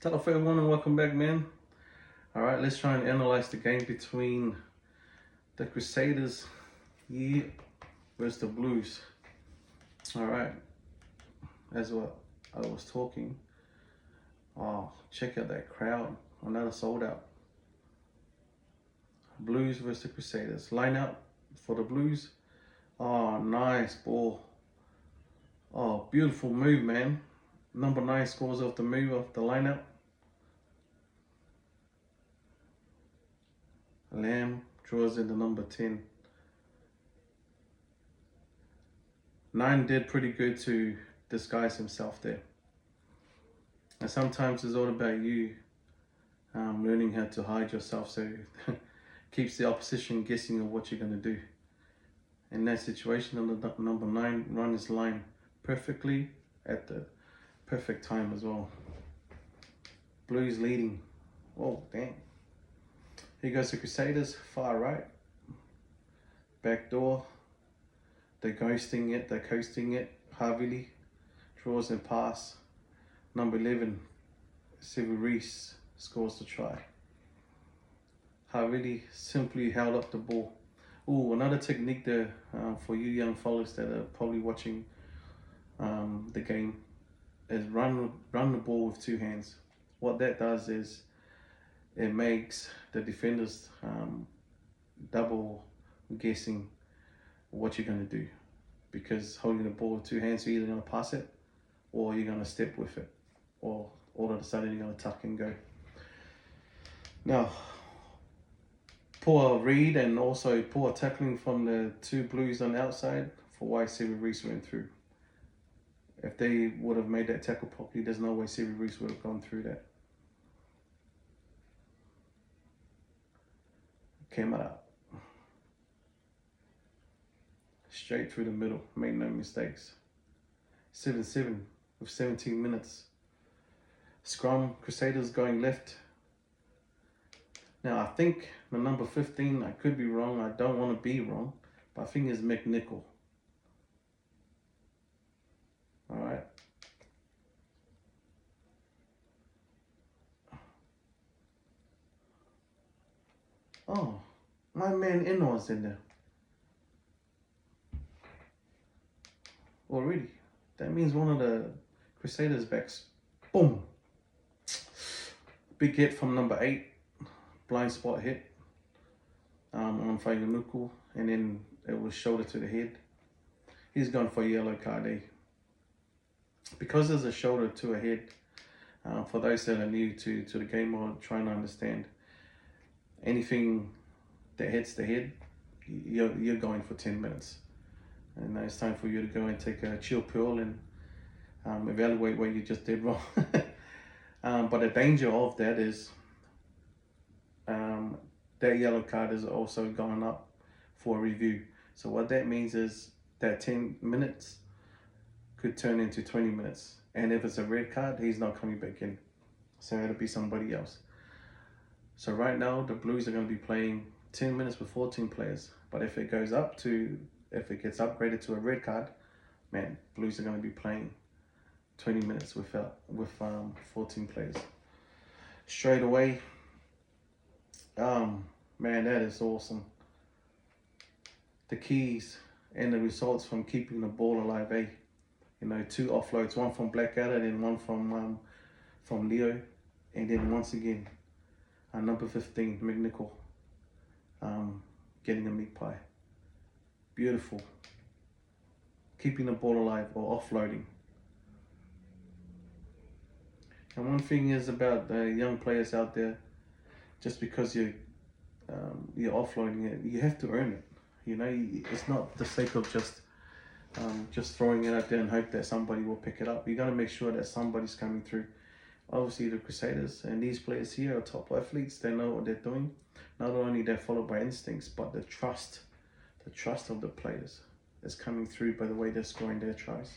Hello everyone and welcome back, man. Alright, let's try and analyze the game between the Crusaders versus the Blues. Alright, as what I was talking. Oh, check out that crowd. Another sold out. Blues versus the Crusaders. Line out for the Blues. Oh, nice ball. Oh, beautiful move, man. Number 9 scores off the move of the lineup. Lamb draws in the number 10. 9 did pretty good to disguise himself there. And sometimes it's all about you learning how to hide yourself, so keeps the opposition guessing of what you're going to do. In that situation, number 9 run his line perfectly at the perfect time as well. Blues leading. Oh, damn. Here goes the Crusaders, far right. Back door. They're ghosting it, they're coasting it. Havili draws and pass. Number 11, Reese scores the try. Havili simply held up the ball. Oh, another technique there for you young fellas that are probably watching the game is run the ball with 2 hands. What that does is it makes the defenders double guessing what you're going to do, because holding the ball with 2 hands, you're either going to pass it or you're going to step with it, or all of a sudden you're going to tuck and go. Now, poor read and also poor tackling from the 2 Blues on the outside for why Reese went through. If they would have made that tackle properly, there's no way Reese would have gone through that. Came out straight through the middle, made no mistakes. 7-7 with 17 minutes. Scrum, Crusaders going left. Now I think the number 15, I could be wrong, I don't want to be wrong, but I think it's McNichol. Alright. Oh, my man Inno's in there. Already. That means one of the Crusaders backs. Boom. Big hit from number 8. Blind spot hit on Fainganuku. And then it was shoulder to the head. He's gone for a yellow card, eh? Because there's a shoulder to a head, for those that are new to the game or trying to understand, anything that hits the head, you're going for 10 minutes. And it's time for you to go and take a chill pill and evaluate what you just did wrong. But the danger of that is that yellow card is also going up for a review. So what that means is that 10 minutes could turn into 20 minutes. And if it's a red card, he's not coming back in. So it'll be somebody else. So right now, the Blues are going to be playing 10 minutes with 14 players. But if it gets upgraded to a red card, man, Blues are going to be playing 20 minutes with 14 players. Straight away, man, that is awesome. The keys and the results from keeping the ball alive, eh? 2 offloads, one from Blackadder and one from Leo, and then once again, number 15, McNichol, getting a meat pie. Beautiful. Keeping the ball alive or offloading. And one thing is about the young players out there, just because you're offloading it, you have to earn it. It's not the sake of just throwing it out there and hope that somebody will pick it up. You got to make sure that somebody's coming through. Obviously, the Crusaders and these players here are top athletes. They know what they're doing. Not only they're followed by instincts, but the trust of the players is coming through by the way they're scoring their tries.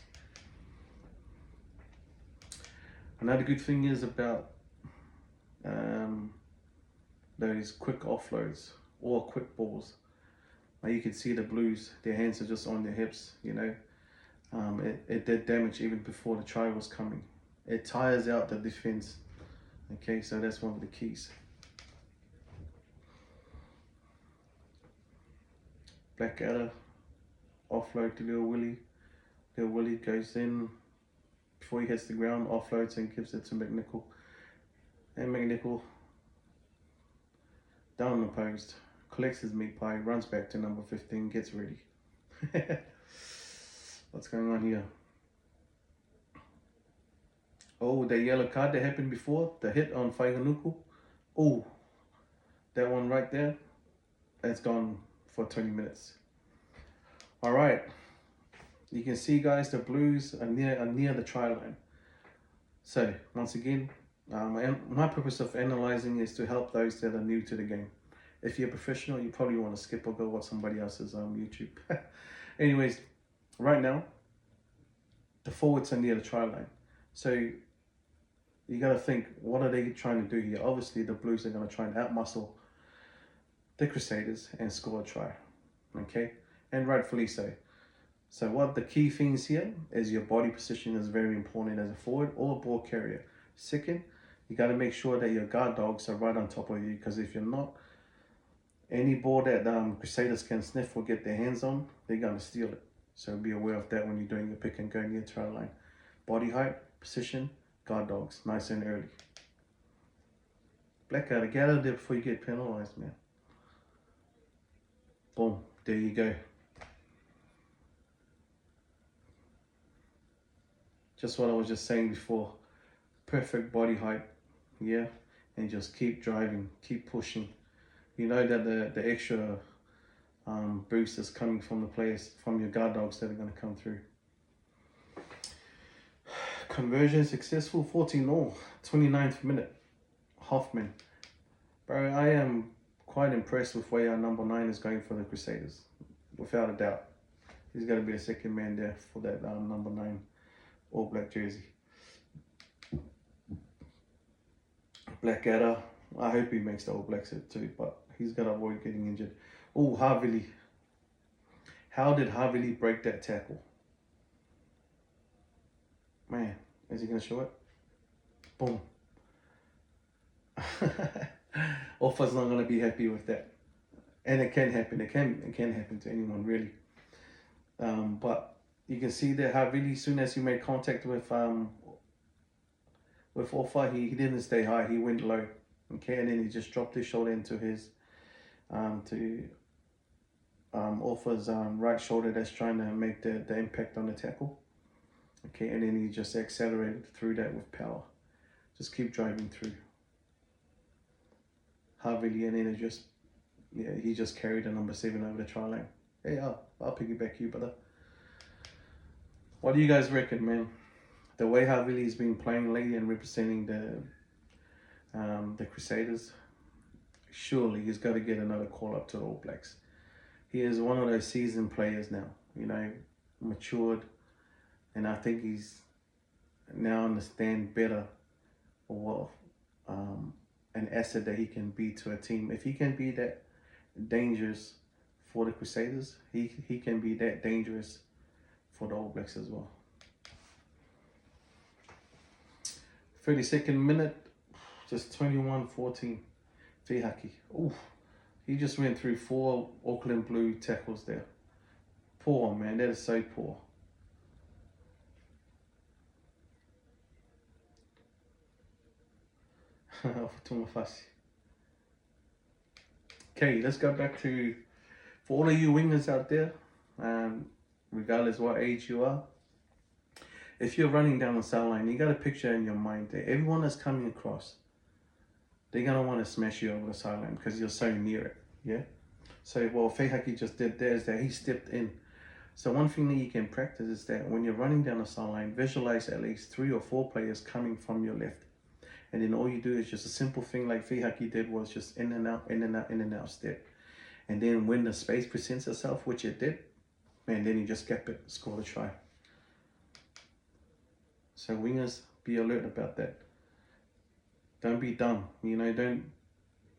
Another good thing is about those quick offloads or quick balls. Now you can see the Blues, their hands are just on their hips, It did damage even before the try was coming. It tires out the defense Okay, so that's one of the keys. Blackadder, offload to Little Willie. Little Willie goes in before he hits the ground, offloads and gives it to McNichol. And McNichol, down the post, collects his meat pie, runs back to number 15, gets ready. What's going on here? Oh, the yellow card that happened before, the hit on Whaihanuku. Oh, that one right there, that's gone for 20 minutes. All right, you can see, guys, the Blues are near the try line. So once again, my purpose of analyzing is to help those that are new to the game. If you're a professional, you probably want to skip or go watch somebody else's YouTube. Anyways, right now, the forwards are near the try line. So you got to think, what are they trying to do here? Obviously, the Blues are going to try and outmuscle the Crusaders and score a try. Okay? And rightfully so. So what the key things here is your body position is very important as a forward or a ball carrier. Second, you got to make sure that your guard dogs are right on top of you, because if you're not, any ball that Crusaders can sniff or get their hands on, they're going to steal it. So be aware of that when you're doing your pick and go near try line. Body height, position, guard dogs, nice and early. Blackadder, get out of there before you get penalized, man. Boom, there you go. Just what I was just saying before. Perfect body height, yeah, and just keep driving, keep pushing. You know that the extra boost is coming from the players, from your guard dogs that are going to come through. Conversion successful, 14-0, 29th minute. Hoffman. Bro, I am quite impressed with where our number 9 is going for the Crusaders, without a doubt. He's going to be the second man there for that number 9 All Black jersey. Blackadder, I hope he makes the All Blacks too, but he's got to avoid getting injured. Oh, Havili. How did Havili break that tackle? Man, is he going to show it? Boom. Offa's not going to be happy with that. And it can happen. It can happen to anyone, really. But you can see that Havili, as soon as he made contact with Offa, he didn't stay high. He went low. Okay, and then he just dropped his shoulder into his Offa's right shoulder that's trying to make the impact on the tackle. Okay, and then he just accelerated through that with power. Just keep driving through. Havili, and then he just carried the number 7 over the try line. Hey, I'll piggyback you, brother. What do you guys reckon, man? The way Havili's been playing lately and representing the Crusaders, surely he's got to get another call up to the All Blacks. He is one of those seasoned players now, you know, matured, and I think he's now understand better what an asset that he can be to a team. If he can be that dangerous for the Crusaders, he can be that dangerous for the All Blacks as well. 32nd minute, just 21-14. Whihaki. Ooh, he just went through 4 Auckland Blue tackles there. Poor, man, that is so poor. Okay, let's go back to, for all of you wingers out there, regardless what age you are, if you're running down the sideline, you got a picture in your mind that everyone that's coming across, they're going to want to smash you over the sideline because you're so near it, yeah? So what Whihaki just did there is that he stepped in. So one thing that you can practice is that when you're running down the sideline, visualize at least 3 or 4 players coming from your left. And then all you do is just a simple thing like Whihaki did, was just in and out, in and out, in and out step. And then when the space presents itself, which it did, and then you just gap it, score the try. So wingers, be alert about that. Don't be dumb, you know,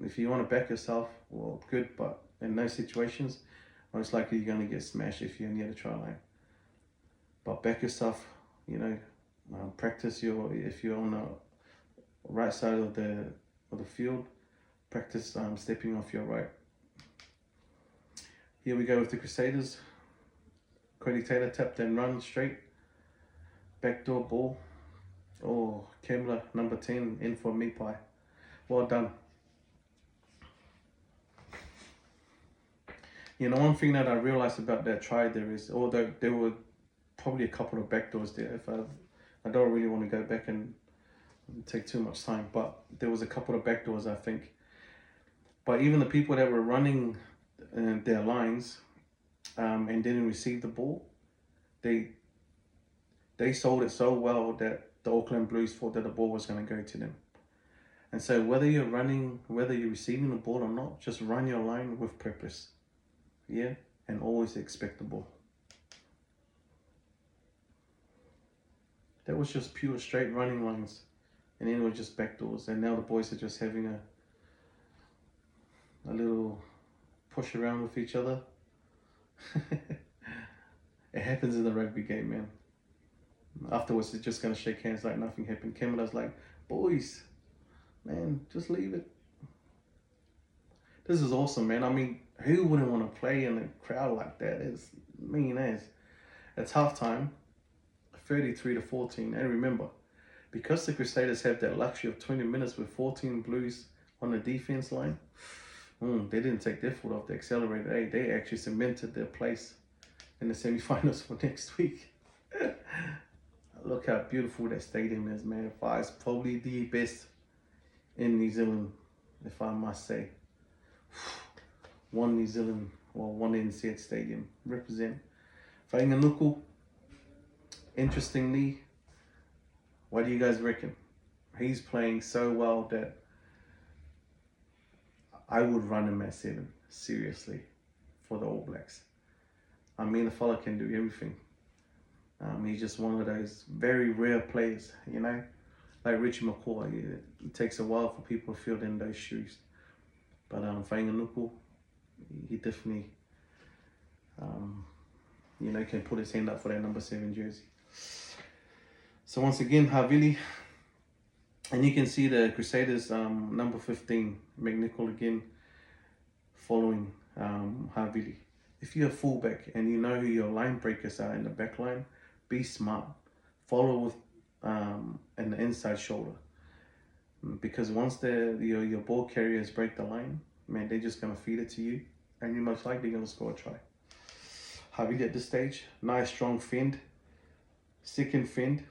if you want to back yourself, well, good, but in those situations, most likely you're going to get smashed if you're near the try line. But back yourself, you know, practice if you're on right side of the field. Practice stepping off your right. Here we go with the Crusaders. Cody Taylor tapped and run straight. Backdoor ball. Oh, Kemmler, number 10, in for a meat pie. Well done. You know, one thing that I realized about that try there is, although there were probably a couple of backdoors there, if I don't really want to go back and take too much time, but there was a couple of backdoors, I think. But even the people that were running their lines and didn't receive the ball, they sold it so well that the Auckland Blues thought that the ball was going to go to them. And so whether you're running, whether you're receiving the ball or not, just run your line with purpose. Yeah, and always expect the ball. That was just pure straight running lines, and then it was just backdoors. And now the boys are just having a little push around with each other. It happens in the rugby game, man. Afterwards, they're just gonna shake hands like nothing happened. Cameron's like, boys, man, just leave it. This is awesome, man. I mean, who wouldn't want to play in a crowd like that? It's mean as. It's halftime, 33-14. And remember, because the Crusaders have that luxury of 20 minutes with 14 Blues on the defense line, they didn't take their foot off the accelerator. Hey, they actually cemented their place in the semi-finals for next week. Look how beautiful that stadium is, man. It's probably the best in New Zealand, if I must say. One New Zealand, well, one NZ stadium. Represent. Whainganuku, interestingly, what do you guys reckon? He's playing so well that I would run him at 7, seriously, for the All Blacks. I mean, the fella can do everything. He's just one of those very rare players, you know, like Richie McCaw. It takes a while for people to fill in those shoes. But Whainganuku, he definitely, you know, can put his hand up for that number 7 jersey. So once again, Havili, and you can see the Crusaders, number 15, McNichol again, following Havili. If you're a fullback and you know who your line breakers are in the back line, be smart. Follow with an inside shoulder. Because once your ball carriers break the line, man, they're just going to feed it to you, and you're most likely going to score a try. Havili at this stage, nice strong fend, second fend,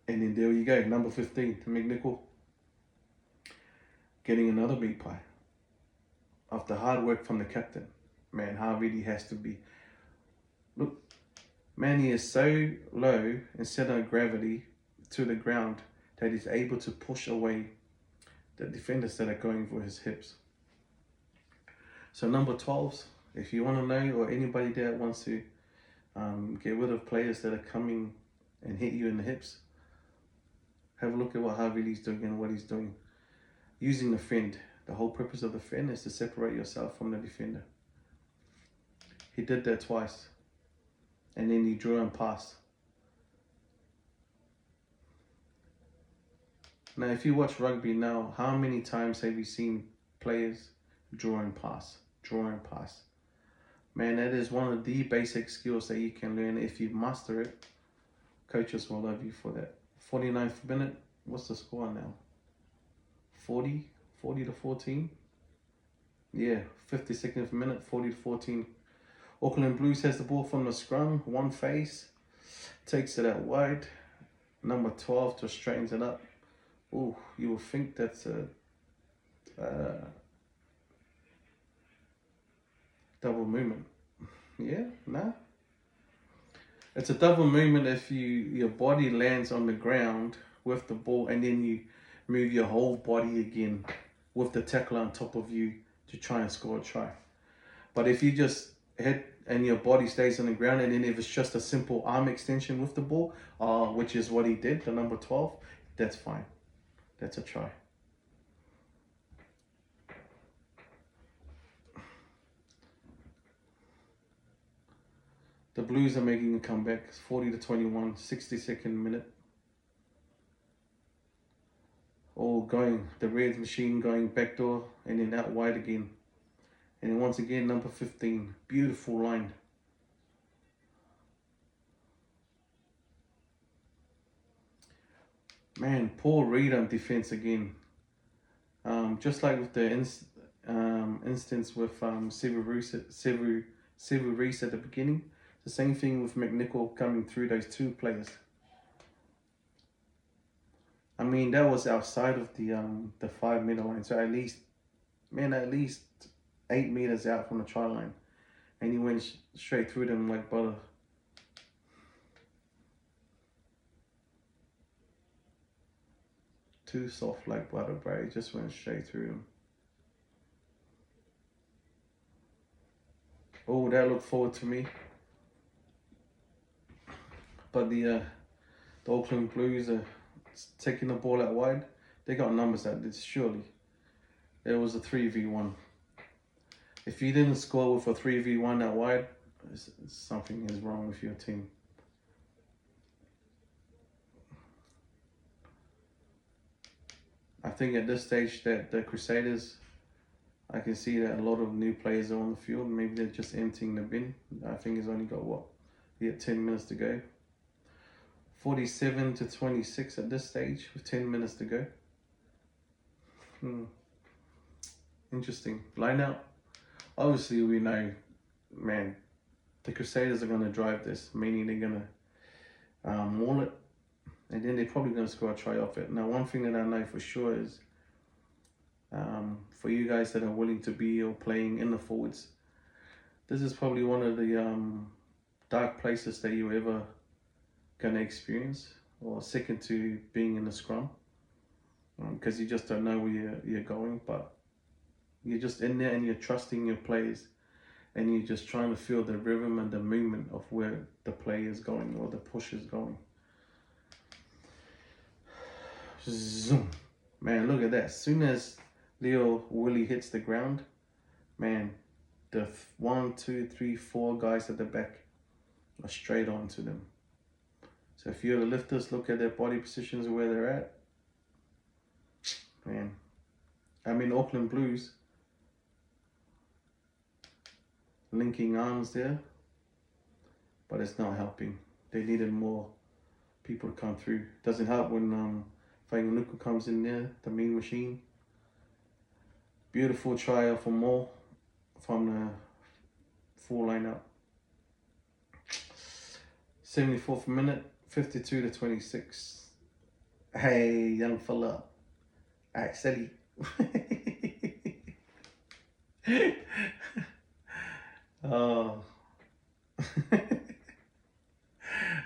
and then there you go, number 15, McNichol, getting another meat pie. After hard work from the captain, man, Havili has to be, look, man, he is so low in center of gravity to the ground that he's able to push away the defenders that are going for his hips. So number 12s, if you want to know, or anybody that wants to get rid of players that are coming and hit you in the hips, have a look at what Havili's doing and what he's doing. Using the fend. The whole purpose of the fend is to separate yourself from the defender. He did that twice. And then he drew and passed. Now, if you watch rugby now, how many times have you seen players draw and pass? Draw and pass. Man, that is one of the basic skills that you can learn. If you master it, coaches will love you for that. 49th minute, what's the score now? 40-14? Yeah, 52nd minute, 40-14. Auckland Blues has the ball from the scrum, one face, takes it out wide. Number 12 just straightens it up. Oh, you would think that's a double movement. Yeah, nah. It's a double movement if your body lands on the ground with the ball and then you move your whole body again with the tackle on top of you to try and score a try. But if you just hit and your body stays on the ground, and then if it's just a simple arm extension with the ball, which is what he did, the number 12, that's fine. That's a try. The Blues are making a comeback, 40-21, 62nd minute. or going the red machine going backdoor and then out wide again. And then once again, number 15, beautiful line. Man, poor read on defense again. Just like with the instance with Sevu Reese at the beginning, the same thing with McNichol coming through those two players. I mean, that was outside of the 5 meter line, so at least 8 meters out from the try line, and he went straight through them like butter. Too soft like butter, bro. He just went straight through them. Oh, that looked forward to me. But the Auckland Blues are taking the ball out wide. They got numbers out this, surely. It was a 3v1. If you didn't score with a 3v1 out wide, something is wrong with your team. I think at this stage that the Crusaders, I can see that a lot of new players are on the field. Maybe they're just emptying the bin. I think it's only got, what, 10 minutes to go. 47-26 at this stage with 10 minutes to go. Interesting. Line out. Obviously, we know, man, the Crusaders are going to drive this, meaning they're going to maul it. And then they're probably going to score a try off it. Now, one thing that I know for sure is, for you guys that are willing to be or playing in the forwards, this is probably one of the dark places that you're ever going to experience, or second to being in the scrum, because you just don't know where you're going, but you're just in there and you're trusting your players, and you're just trying to feel the rhythm and the movement of where the play is going or the push is going. Zoom. Man, look at that. As soon as Leo Willie hits the ground, man, the 1, 2, 3, 4 guys at the back are straight on to them. So if you're the lifters, look at their body positions where they're at. Man, I mean, Auckland Blues linking arms there, but it's not helping. They needed more people to come through. Doesn't help when Whainganuku comes in there, the mean machine. Beautiful try for more from the full lineup. 74th minute, 52-26. Hey, young fella. Actually. Oh.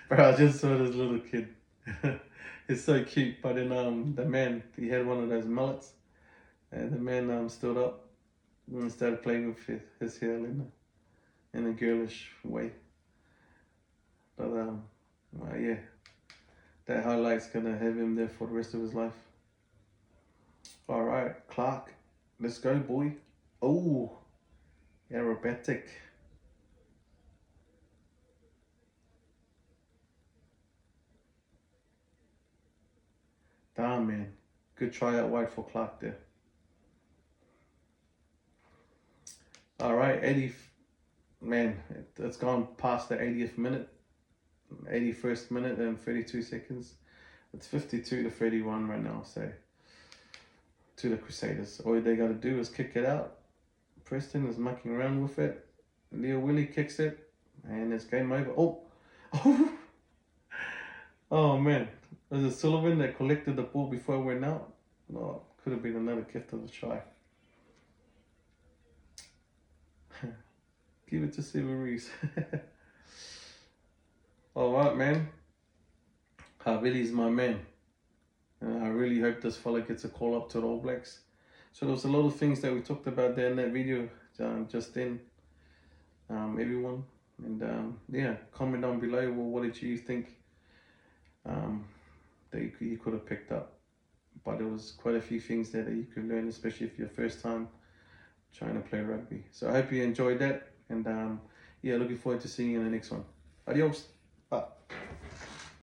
Bro, I just saw this little kid. It's so cute, but then the man, he had one of those mullets, and the man stood up and started playing with his hair in a girlish way. But well, yeah, that highlight's gonna have him there for the rest of his life. All right, Clark, let's go, boy. Oh, aerobatic. Damn, man. Good try out wide for Clark there. All right, 80th. Man, it's gone past the 80th minute. 81st minute and 32 seconds. It's 52-31 right now, so to the Crusaders. All they got to do is kick it out. Preston is mucking around with it. Leo Willie kicks it, and it's game over. Oh, oh man. Was it Sullivan that collected the ball before it went out? No, could have been another gift of a try. Give it to Severies. Alright, man. Havili's my man. I really hope this fella gets a call up to the All Blacks. So there was a lot of things that we talked about there in that video just then. Everyone. And yeah, comment down below. Well, what did you think that you could have picked up? But there was quite a few things there that you could learn, especially if you're first time trying to play rugby. So I hope you enjoyed that. And yeah, looking forward to seeing you in the next one. Adios. Bye.